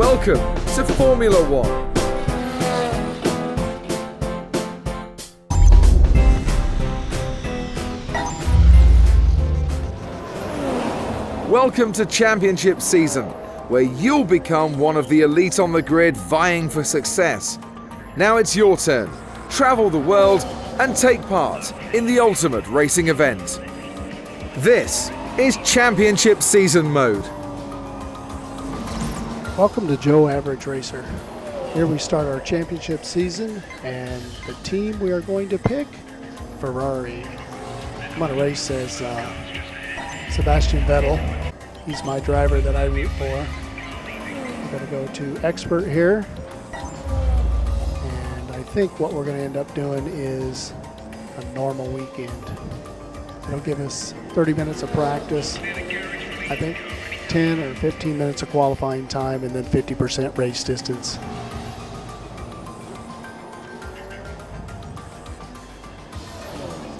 Welcome to Formula One. Welcome to Championship season, where you'll become one of the elite on the grid vying for success. Now it's your turn. Travel the world and take part in the ultimate racing event. This is Championship Season Mode. Welcome to Joe Average Racer. Here we start our championship season, and the team we are going to pick, Ferrari. I'm going to race as Sebastian Vettel. He's my driver that I root for. I'm going to go to expert here. And I think what we're going to end up doing is a normal weekend. It'll give us 30 minutes of practice. I think 10 or 15 minutes of qualifying time, and then 50% race distance.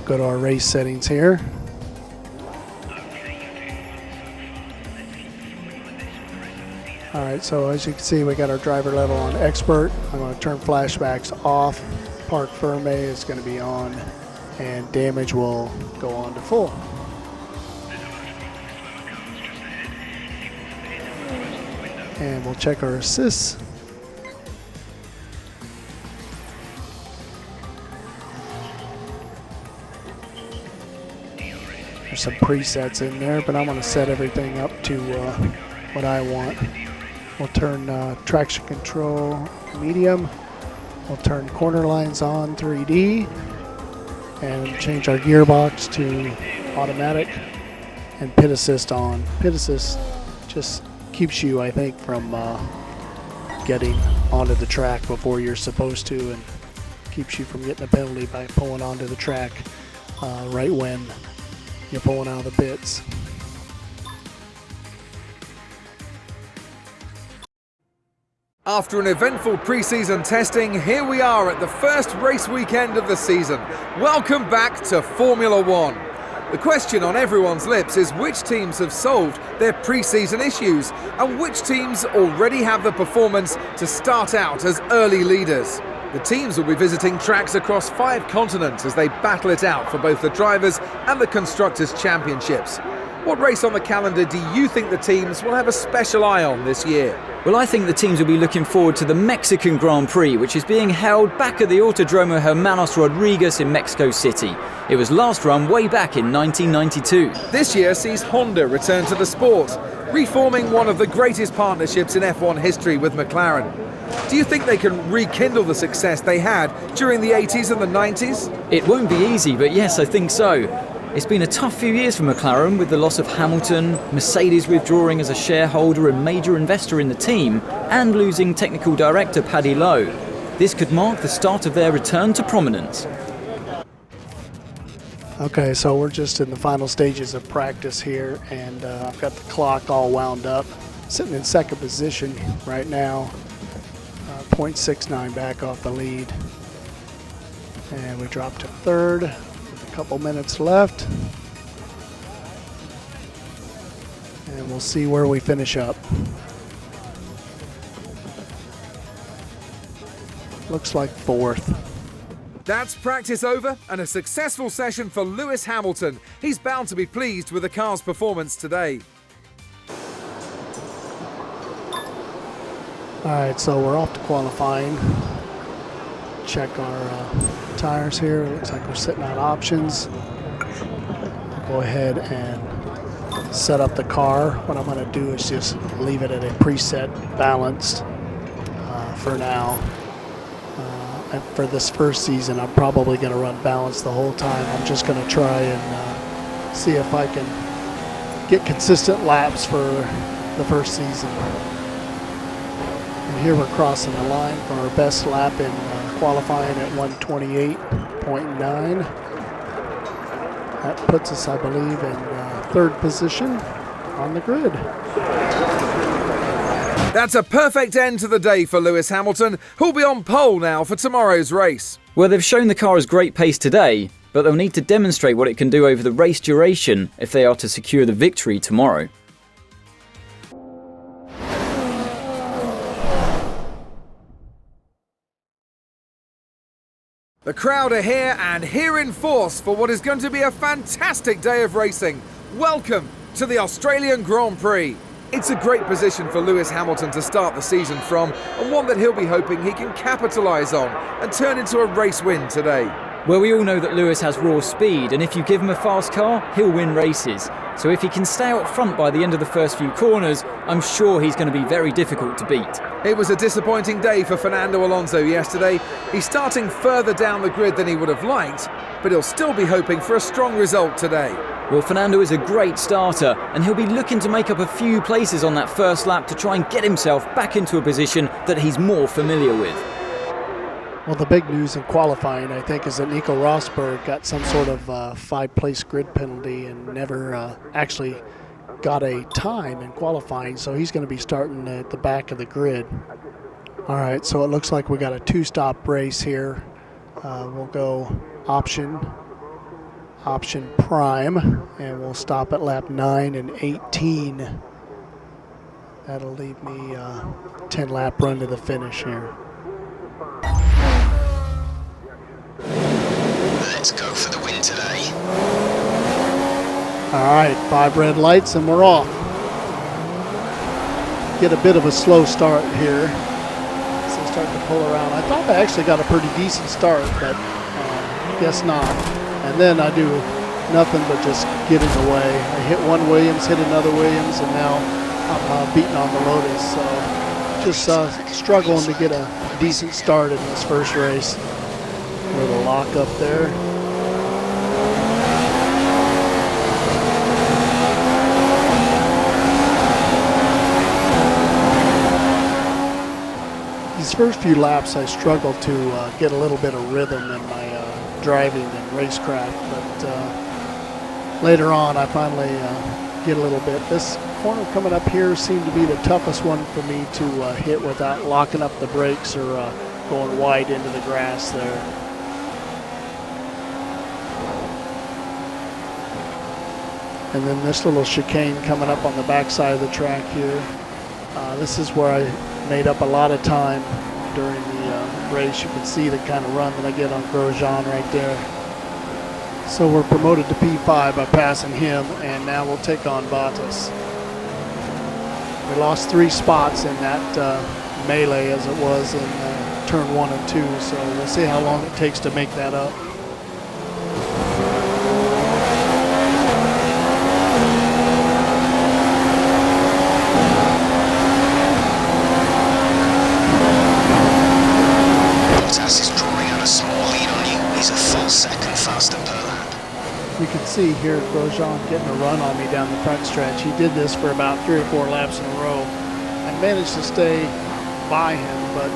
Go to our race settings here. Alright, so as you can see, we got our driver level on expert. I'm going to turn flashbacks off. Parc Ferme is going to be on, and damage will go on to full. And we'll check our assists. There's some presets in there, but I'm going to set everything up to what I want. We'll turn traction control medium. We'll turn corner lines on 3D. And change our gearbox to automatic. And pit assist on. Pit assist just keeps you, I think, from getting onto the track before you're supposed to, and keeps you from getting a penalty by pulling onto the track right when you're pulling out of the pits. After an eventful pre-season testing, here we are at the first race weekend of the season. Welcome back to Formula One. The question on everyone's lips is which teams have solved their pre-season issues and which teams already have the performance to start out as early leaders. The teams will be visiting tracks across 5 continents as they battle it out for both the drivers and the constructors' championships. What race on the calendar do you think the teams will have a special eye on this year? Well, I think the teams will be looking forward to the Mexican Grand Prix, which is being held back at the Autodromo Hermanos Rodriguez in Mexico City. It was last run way back in 1992. This year sees Honda return to the sport, reforming one of the greatest partnerships in F1 history with McLaren. Do you think they can rekindle the success they had during the 80s and the 90s? It won't be easy, but yes, I think so. It's been a tough few years for McLaren with the loss of Hamilton, Mercedes withdrawing as a shareholder and major investor in the team, and losing technical director Paddy Lowe. This could mark the start of their return to prominence. Okay, so we're just in the final stages of practice here, and I've got the clock all wound up. Sitting in second position right now, 0.69 back off the lead. And we drop to third. Couple minutes left, and we'll see where we finish up. Looks like fourth. That's practice over and a successful session for Lewis Hamilton. He's bound to be pleased with the car's performance today. Alright, so we're off to qualifying. Check our tires here. It looks like we're sitting on options. Go ahead and set up the car. What I'm going to do is just leave it at a preset balanced for now. And for this first season, I'm probably going to run balanced the whole time. I'm just going to try and see if I can get consistent laps for the first season. And here we're crossing the line for our best lap in qualifying at 128.9. That puts us, I believe, in third position on the grid. That's a perfect end to the day for Lewis Hamilton, who'll be on pole now for tomorrow's race. Well, they've shown the car has great pace today, but they'll need to demonstrate what it can do over the race duration if they are to secure the victory tomorrow. The crowd are here and here in force for what is going to be a fantastic day of racing. Welcome to the Australian Grand Prix. It's a great position for Lewis Hamilton to start the season from, and one that he'll be hoping he can capitalise on and turn into a race win today. Well, we all know that Lewis has raw speed, and if you give him a fast car, he'll win races. So if he can stay out front by the end of the first few corners, I'm sure he's going to be very difficult to beat. It was a disappointing day for Fernando Alonso yesterday. He's starting further down the grid than he would have liked, but he'll still be hoping for a strong result today. Well, Fernando is a great starter, and he'll be looking to make up a few places on that first lap to try and get himself back into a position that he's more familiar with. Well, the big news in qualifying, I think, is that Nico Rosberg got some sort of 5-place grid penalty and never actually got a time in qualifying, so he's going to be starting at the back of the grid. All right, so it looks like we got a 2-stop race here. We'll go option prime, and we'll stop at lap 9 and 18. That'll leave me a 10-lap run to the finish here. Let's go for the win today. All right, 5 red lights and we're off. Get a bit of a slow start here. So start to pull around. I thought I actually got a pretty decent start, but guess not. And then I do nothing but just get in the way. I hit one Williams, hit another Williams, and now I'm beating on the Lotus. So just struggling to get a decent start in this first race. With a lock up there. These first few laps I struggled to get a little bit of rhythm in my driving and racecraft, but later on I finally get a little bit. This corner coming up here seemed to be the toughest one for me to hit without locking up the brakes or going wide into the grass there. And then this little chicane coming up on the backside of the track here. This is where I made up a lot of time during the race. You can see the kind of run that I get on Grosjean right there. So we're promoted to P5 by passing him, and now we'll take on Bottas. We lost 3 spots in that melee as it was in turn 1 and 2, so we'll see how long it takes to make that up. You can see here Grosjean getting a run on me down the front stretch. He did this for about 3 or 4 laps in a row. I managed to stay by him, but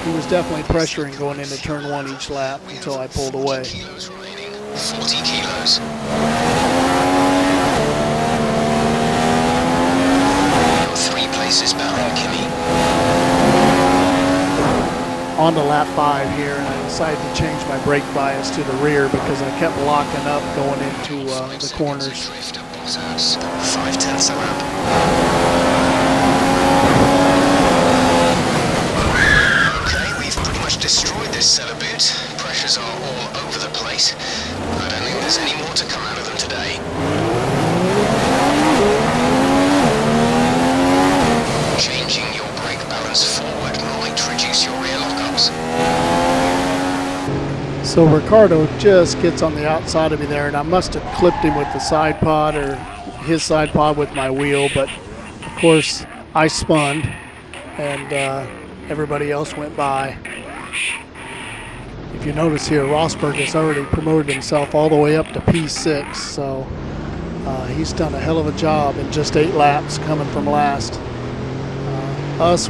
he was definitely pressuring going into turn 1 each lap until I pulled away. 40 kilos. You're 3 places behind Kimi. On to lap 5 here, and I decided to change my brake bias to the rear because I kept locking up going into the corners. 5/10 a lap. Okay, we've pretty much destroyed this cellar boot. Pressures are all over the place. I don't think there's any more to come out of them today. Changing your brake balance forward might reduce your rear lockups. So Ricardo just gets on the outside of me there, and I must have clipped him with the side pod or his side pod with my wheel, but of course I spun and everybody else went by. If you notice here, Rosberg has already promoted himself all the way up to P6, so he's done a hell of a job in just 8 laps coming from last.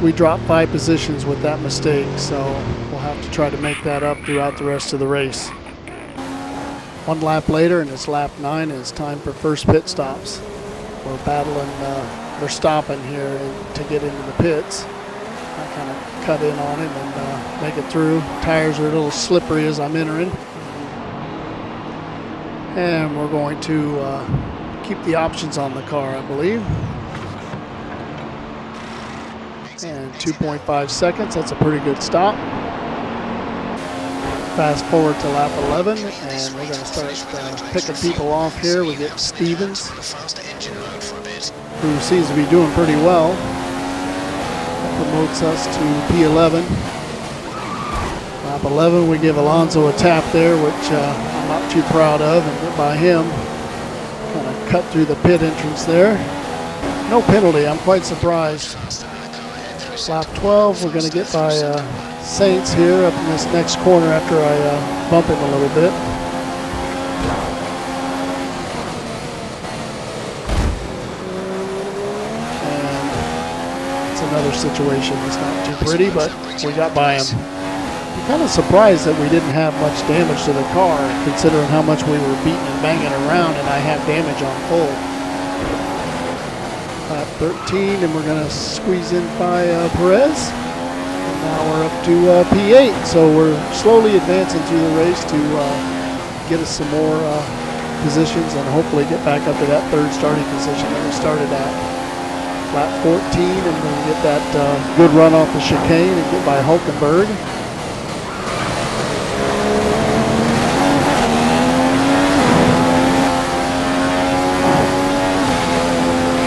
We dropped 5 positions with that mistake, so we'll have to try to make that up throughout the rest of the race. 1 lap later, and it's lap 9, and it's time for first pit stops. We're battling, we're stopping here to get into the pits. I kind of cut in on him and make it through. Tires are a little slippery as I'm entering. And we're going to keep the options on the car, I believe. And 2.5 seconds, that's a pretty good stop. Fast forward to lap 11, and we're going to start picking people off here. We get Stevens, who seems to be doing pretty well. That promotes us to P11. Lap 11, we give Alonso a tap there, which I'm not too proud of, and get by him. Kind of cut through the pit entrance there. No penalty, I'm quite surprised. Lap 12, we're going to get by Saints here up in this next corner after I bump him a little bit. And it's another situation. It's not too pretty, but we got by him. I'm kind of surprised that we didn't have much damage to the car, considering how much we were beating and banging around, and I have damage on full. Lap 13, and we're going to squeeze in by Perez. And now we're up to P8, so we're slowly advancing through the race to get us some more positions and hopefully get back up to that third starting position that we started at. Lap 14, and then get that good run off the chicane and get by Hulkenberg.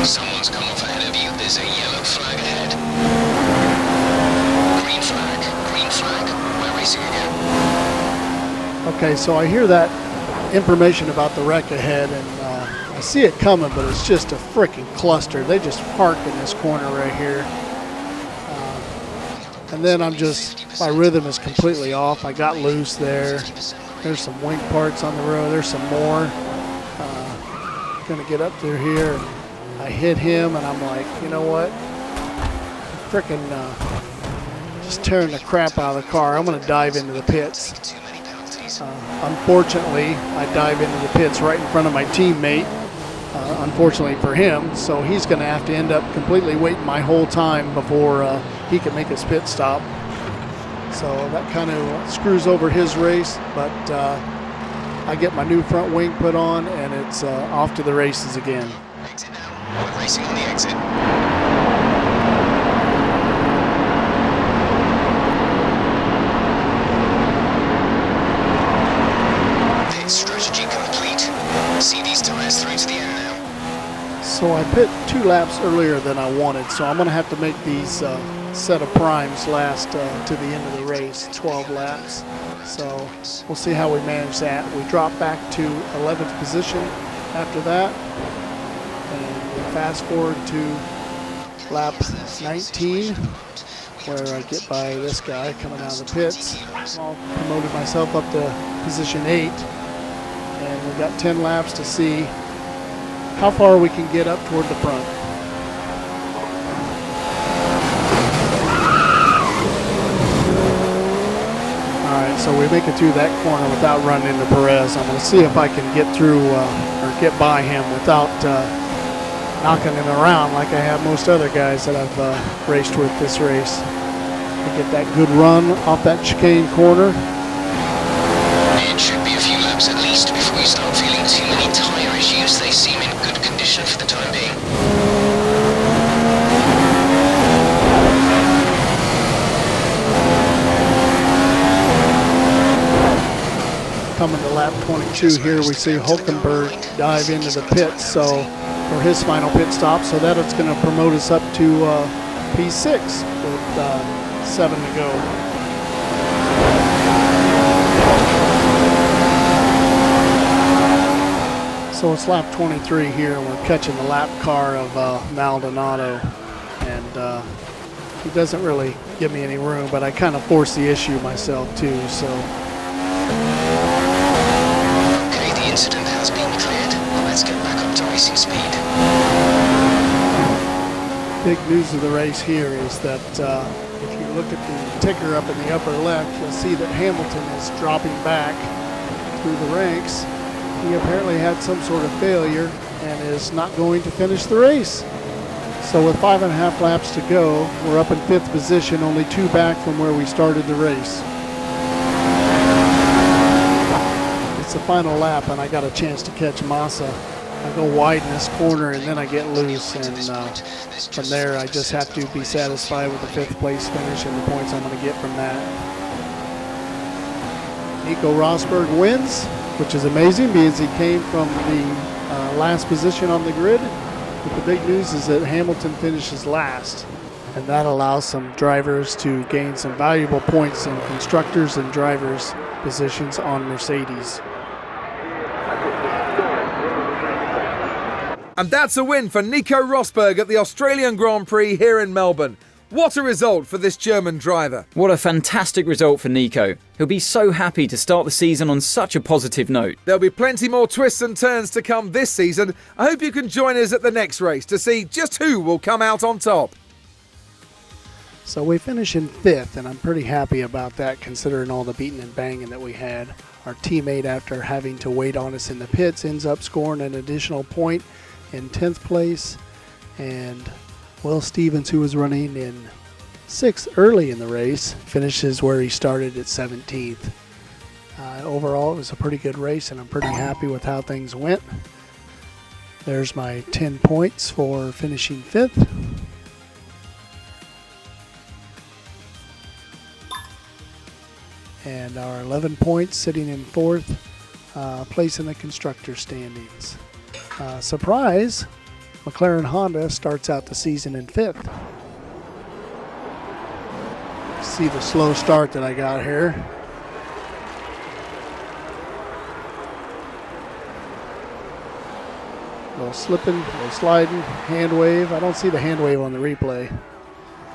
Someone's come off ahead of you. There's a yellow flag ahead. Green flag. Green flag. We're racing again. Okay, so I hear that information about the wreck ahead, and I see it coming, but it's just a freaking cluster. They just park in this corner right here. And then my rhythm is completely off. I got loose there. There's some wing parts on the road. There's some more. Gonna get up through here. And I hit him, and I'm like, you know what? Freaking just tearing the crap out of the car. I'm gonna dive into the pits. Unfortunately, I dive into the pits right in front of my teammate. Unfortunately for him, so he's going to have to end up completely waiting my whole time before he can make his pit stop. So that kind of screws over his race, but I get my new front wing put on, and it's off to the races again. Exit now. We're racing on the exit. Pit strategy complete. See these tires through to the end now. So I pit 2 laps earlier than I wanted, so I'm going to have to make these set of primes last to the end of the race, 12 laps. So we'll see how we manage that. We drop back to 11th position after that, and we fast forward to lap 19, where I get by this guy coming out of the pits. I promoted myself up to position 8, and we've got 10 laps to see how far we can get up toward the front. All right, so we make it through that corner without running into Perez. I'm going to see if I can get through or get by him without knocking him around like I have most other guys that I've raced with this race. We get that good run off that chicane corner. It should be a few laps at least before we start feeling too many tire issues. They seem in good condition for the time being. Coming to lap 22 here, we see Hulkenberg dive into the pits for his final pit stop, so that's going to promote us up to P6 with 7 to go. So it's lap 23 here, and we're catching the lap car of Maldonado, and he doesn't really give me any room, but I kind of force the issue myself too. So. Okay, the incident has been cleared. Let's get back up to racing speed. Big news of the race here is that if you look at the ticker up in the upper left, you'll see that Hamilton is dropping back through the ranks. He apparently had some sort of failure and is not going to finish the race. So with 5.5 laps to go, we're up in 5th position, only 2 back from where we started the race. It's the final lap, and I got a chance to catch Massa. I go wide in this corner, and then I get loose, and from there I just have to be satisfied with the 5th place finish and the points I'm going to get from that. Nico Rosberg wins, which is amazing because he came from the last position on the grid. But the big news is that Hamilton finishes last, and that allows some drivers to gain some valuable points in constructors and drivers' positions on Mercedes. And that's a win for Nico Rosberg at the Australian Grand Prix here in Melbourne. What a result for this German driver. What a fantastic result for Nico. He'll be so happy to start the season on such a positive note. There'll be plenty more twists and turns to come this season. I hope you can join us at the next race to see just who will come out on top. So we finish in 5th, and I'm pretty happy about that considering all the beating and banging that we had. Our teammate, after having to wait on us in the pits, ends up scoring an additional point in 10th place. And Will Stevens, who was running in 6th early in the race, finishes where he started at 17th. Overall, it was a pretty good race, and I'm pretty happy with how things went. There's my 10 points for finishing 5th. And our 11 points sitting in 4th place in the constructor standings. Surprise! McLaren Honda starts out the season in 5th. See the slow start that I got here. A little slipping, a little sliding, hand wave. I don't see the hand wave on the replay.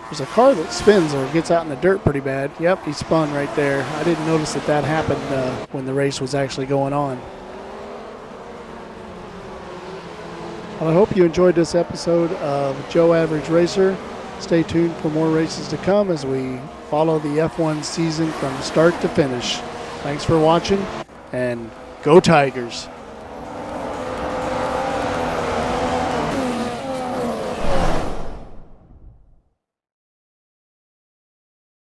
There's a car that spins or gets out in the dirt pretty bad. Yep, he spun right there. I didn't notice that happened when the race was actually going on. Well, I hope you enjoyed this episode of Joe Average Racer. Stay tuned for more races to come as we follow the F1 season from start to finish. Thanks for watching, and go Tigers!